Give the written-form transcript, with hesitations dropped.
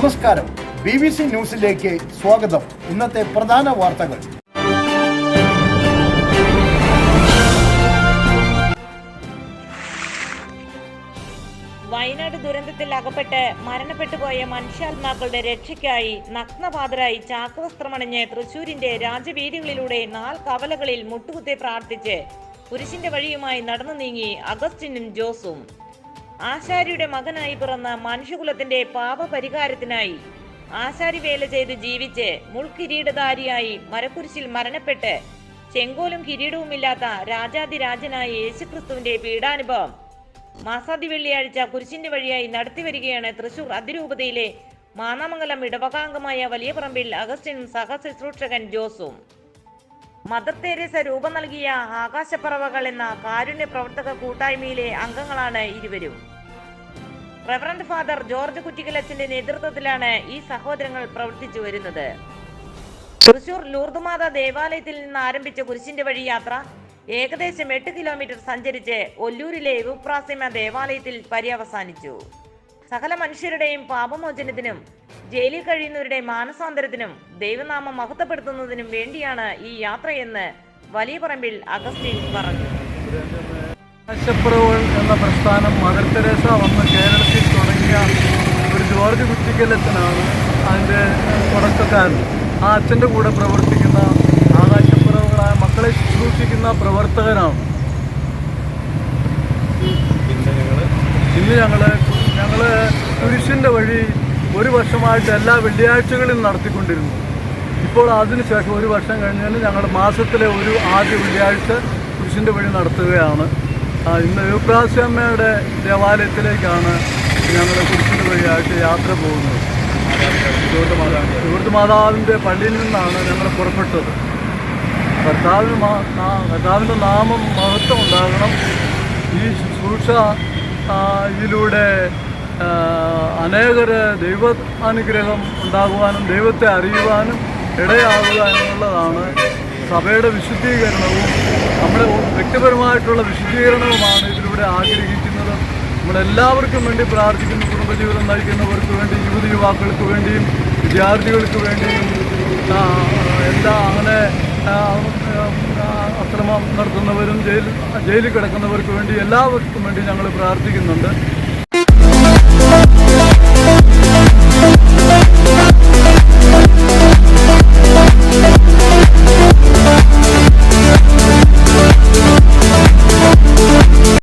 നമസ്കാരം, BBC ന്യൂസിലേക്ക് സ്വാഗതം. ഇന്നത്തെ പ്രധാന വാർത്തകൾ. വയനാട് ദുരന്തത്തിൽ അകപ്പെട്ട് മരണപ്പെട്ടുപോയ മനുഷ്യാത്മാക്കളുടെ രക്ഷയ്ക്കായി നഗ്നപാതരായി ചാക്കുവസ്ത്രമണിഞ്ഞ് തൃശൂരിന്റെ രാജവീതികളിലൂടെ കവലകളിൽ മുട്ടുകുത്തി പ്രാർത്ഥിച്ച് കുരിശിന്റെ വഴിയുമായി നടന്നു നീങ്ങി അഗസ്റ്റിനും ജോസും. ആശാരിയുടെ മകനായി പിറന്ന മനുഷ്യകുലത്തിന്റെ പാപപരിഹാരത്തിനായി ആശാരി വേല ചെയ്ത് ജീവിച്ച് മുൾക്കിരീടധാരിയായി മരക്കുരിശിൽ മരണപ്പെട്ട് ചെങ്കോലും കിരീടവുമില്ലാത്ത രാജാതിരാജനായ യേശുക്രിസ്തുവിന്റെ പീഡാനുഭവം മാസാദി വെള്ളിയാഴ്ച കുരിശിന്റെ വഴിയായി നടത്തിവരികയാണ് തൃശൂർ അതിരൂപതയിലെ മാന്നാമംഗലം ഇടവകാംഗമായ വലിയ പറമ്പിൽ അഗസ്റ്റിനും സഹശുശ്രൂഷകൻ ജോസും. മദർ തെരേസ രൂപം നൽകിയ ആകാശപ്പറവകൾ എന്ന കാരുണ്യ പ്രവർത്തക കൂട്ടായ്മയിലെ അംഗങ്ങളാണ് ഇരുവരും. റവറന്റ് ഫാദർ ജോർജ് കുറ്റിക്കലച്ചന്റെ നേതൃത്വത്തിലാണ് ഈ സഹോദരങ്ങൾ പ്രവർത്തിച്ചു വരുന്നത്. തൃശൂർ ലൂർദുമാത ദേവാലയത്തിൽ നിന്ന് ആരംഭിച്ച കുരിശിന്റെ വഴി യാത്ര ഏകദേശം 8 കിലോമീറ്റർ സഞ്ചരിച്ച് ഒല്ലൂരിലെ യുപ്രാസിമ ദേവാലയത്തിൽ പര്യവസാനിച്ചു. സകല മനുഷ്യരുടെയും പാപമോചനത്തിനും ജയിലിൽ കഴിയുന്നവരുടെ മാനസാന്തരത്തിനും ദൈവനാമം മഹത്വപ്പെടുത്തുന്നതിനും വേണ്ടിയാണ് ഈ യാത്രയെന്ന് വലിയ പറമ്പിൽ അഗസ്റ്റിൻ പറഞ്ഞു. ആകാശപ്പുറവുകൾ എന്ന പ്രസ്ഥാനം മദർ തെരേസ വന്ന് കേരളത്തിൽ തുടങ്ങിയ ഒരു ജോർജ് കുറ്റിക്കലച്ചനാണ് അതിൻ്റെ തുടക്കക്കാരൻ. ആ അച്ഛൻ്റെ കൂടെ പ്രവർത്തിക്കുന്ന ആകാശപ്പുറവുകളായ മക്കളെ ശുശ്രൂഷിക്കുന്ന പ്രവർത്തകനാണ്. ഇന്ന് ഞങ്ങൾ കുരിശിൻ്റെ വഴി ഒരു വർഷമായിട്ട് എല്ലാ വെള്ളിയാഴ്ചകളിലും നടത്തിക്കൊണ്ടിരുന്നു. ഇപ്പോൾ അതിനുശേഷം ഒരു വർഷം കഴിഞ്ഞാൽ ഞങ്ങൾ മാസത്തിലെ ഒരു ആദ്യ വെള്ളിയാഴ്ച കുരിശിൻ്റെ വഴി നടത്തുകയാണ്. ഇന്ന് യുപ്രാസ്യമ്മയുടെ ദേവാലയത്തിലേക്കാണ് ഞങ്ങൾ കുരിശിൻ്റെ വഴിയായിട്ട് യാത്ര പോകുന്നത്. ലൂർദ് മാതാവിൻ്റെ പള്ളിയിൽ നിന്നാണ് ഞങ്ങൾ പുറപ്പെട്ടത്. കർത്താവിൻ്റെ നാമം മഹത്വം ഉണ്ടാകണം. ഈ ശുശ്രൂഷ ഇതിലൂടെ അനേകര് ദൈവ അനുഗ്രഹം ഉണ്ടാകുവാനും ദൈവത്തെ അറിയുവാനും ഇടയാവുക എന്നുള്ളതാണ് സഭയുടെ വിശുദ്ധീകരണവും നമ്മുടെ വ്യക്തിപരമായിട്ടുള്ള വിശുദ്ധീകരണവുമാണ് ഇതിലൂടെ ആഗ്രഹിക്കുന്നത്. നമ്മളെല്ലാവർക്കും വേണ്ടി പ്രാർത്ഥിക്കുന്നു. കുടുംബജീവിതം നയിക്കുന്നവർക്ക് വേണ്ടി, യുവകൾക്ക് വേണ്ടിയും വിദ്യാർത്ഥികൾക്ക് വേണ്ടിയും അങ്ങനെ അക്രമം നടത്തുന്നവരും ജയിലിൽ കിടക്കുന്നവർക്ക് വേണ്ടി എല്ലാവർക്കും വേണ്ടി ഞങ്ങൾ പ്രാർത്ഥിക്കുന്നുണ്ട്.